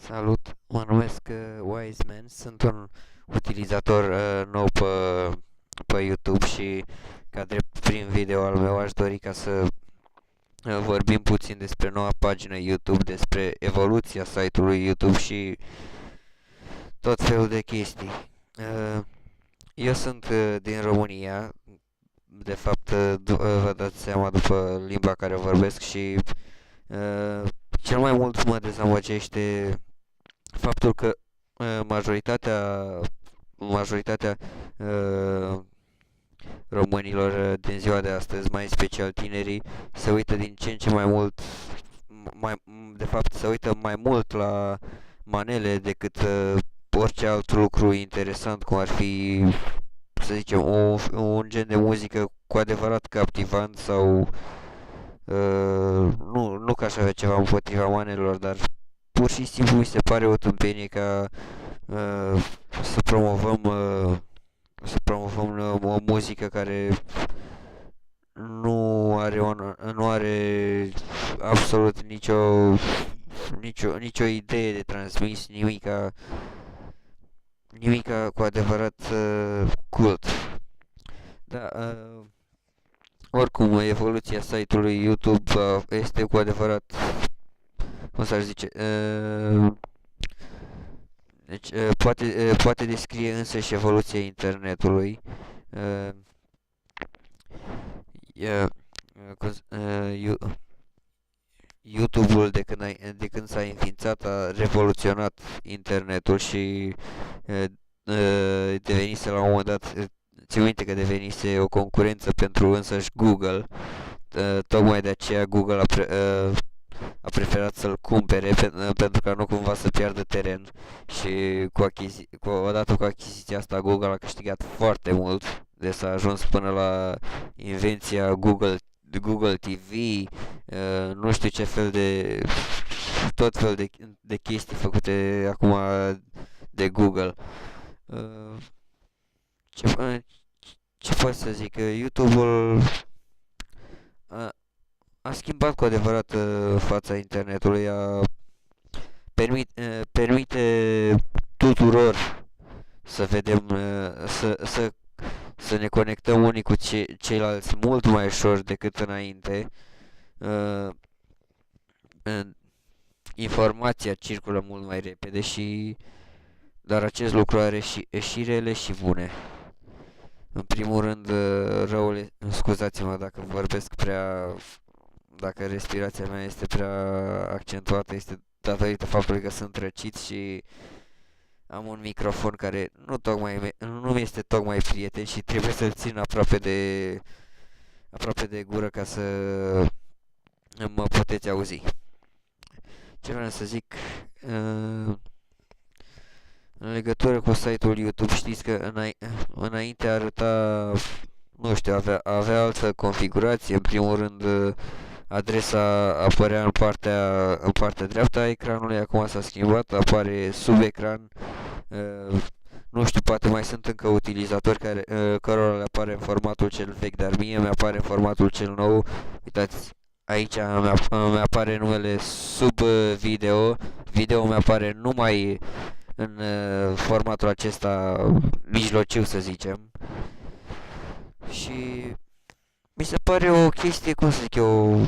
Salut, mă numesc Wiseman, sunt un utilizator nou pe YouTube și ca drept prim video al meu aș dori ca să vorbim puțin despre noua pagină YouTube, despre evoluția site-ului YouTube și tot felul de chestii. Uh, eu sunt din România, de fapt vă dați seama după limba care vorbesc și cel mai mult mă dezamăgește faptul că majoritatea uh, românilor din ziua de astăzi, mai special tinerii, se uită din ce în ce mai mult, de fapt se uită mai mult la manele decât orice alt lucru interesant, cum ar fi, să zicem, un gen de muzică cu adevărat captivant sau nu că aș avea ceva împotriva manelor, dar pur și simplu mi se pare o tâmpenie ca uh, să promovăm o muzică care nu are absolut nicio idee de transmis, nimica cu adevărat cult. Da, oricum evoluția site-ului YouTube este cu adevărat, cum s-ar zice, deci poate descrie însăși evoluția internetului. Uh, uh, YouTube-ul de când s-a înființat a revoluționat internetul și devenise la un moment dat, țin minte că devenise o concurență pentru însăși Google. Tocmai de aceea Google a preferat să-l cumpere pentru ca nu cumva să piardă teren și odată cu achiziția asta Google a câștigat foarte mult, de s-a ajuns până la invenția Google TV, nu știu ce fel de tot fel de chestii făcute acum de Google. Uh, ce, ce pot să zic? YouTube-ul a schimbat cu adevărat fața internetului, permite tuturor să vedem, să ne conectăm unii cu ceilalți mult mai ușor decât înainte. Uh, Informația circulă mult mai repede dar acest lucru are și rele și bune. În primul rând, scuzați-mă dacă vorbesc dacă respirația mea este prea accentuată, este datorită faptului că sunt răcit și am un microfon care nu mi este tocmai prieten și trebuie să-l țin aproape de gură ca să mă puteți auzi. Ce vreau să zic, în legătură cu site-ul YouTube, știți că înainte arăta, nu știu, avea altă configurație. În primul rând, adresa apărea în partea dreaptă a ecranului, acum s-a schimbat, apare sub ecran. Nu știu, poate mai sunt încă utilizatori cărora le apare în formatul cel vechi, dar mie mi-apare în formatul cel nou. Uitați, aici mi-apare numele sub video. Video mi-apare numai în formatul acesta mijlociu, să zicem. Și mi se pare o chestie, cum să zic eu,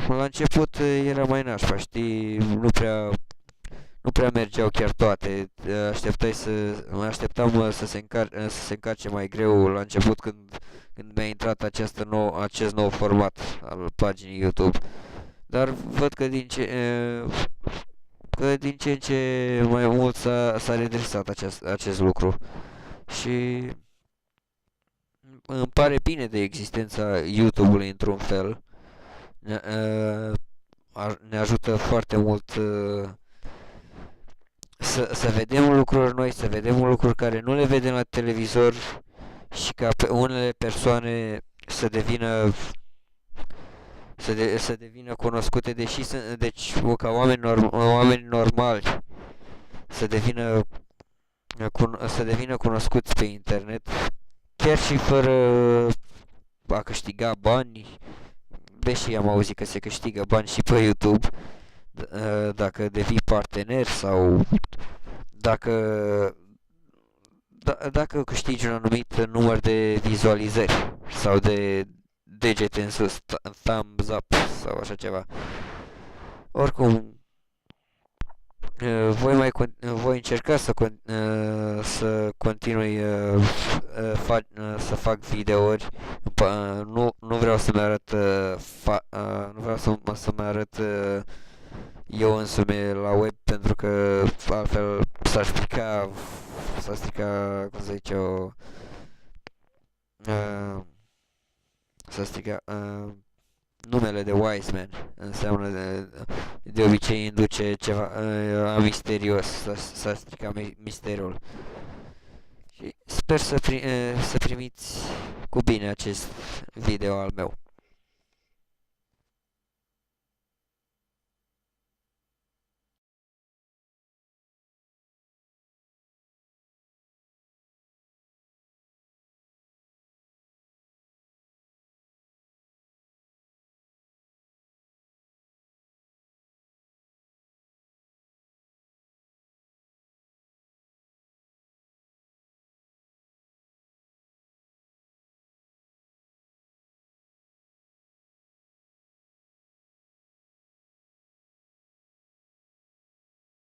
la început era mai nașpa, știi, nu prea mergeau chiar toate. Mă așteptam să se încarce mai greu la început când mi-a intrat acest nou format al paginii YouTube. Dar văd că din ce în ce mai mult s-a redresat acest lucru. Și îmi pare bine de existența YouTube-ului într-un fel. Ne ajută foarte mult să vedem lucruri noi, să vedem lucruri care nu le vedem la televizor și ca pe unele persoane să devină cunoscute, deci ca oameni normali să devină cunoscuți pe internet, chiar și fără a câștiga bani. Deși am auzit că se câștigă bani și pe YouTube, dacă devii partener sau dacă dacă câștigi un anumit număr de vizualizări sau de degete în sus, thumbs up sau așa ceva. Oricum, voi încerca să continui să fac videouri. Nu vreau să-mi arăt nu vreau să-mi arăt eu însumi la web, pentru că altfel s-ar strica, cum să zice, s-ar strica numele de Wiseman. Înseamnă de obicei induce ceva misterios, s-ar strica misteriul. Și sper să primiți cu bine acest video al meu.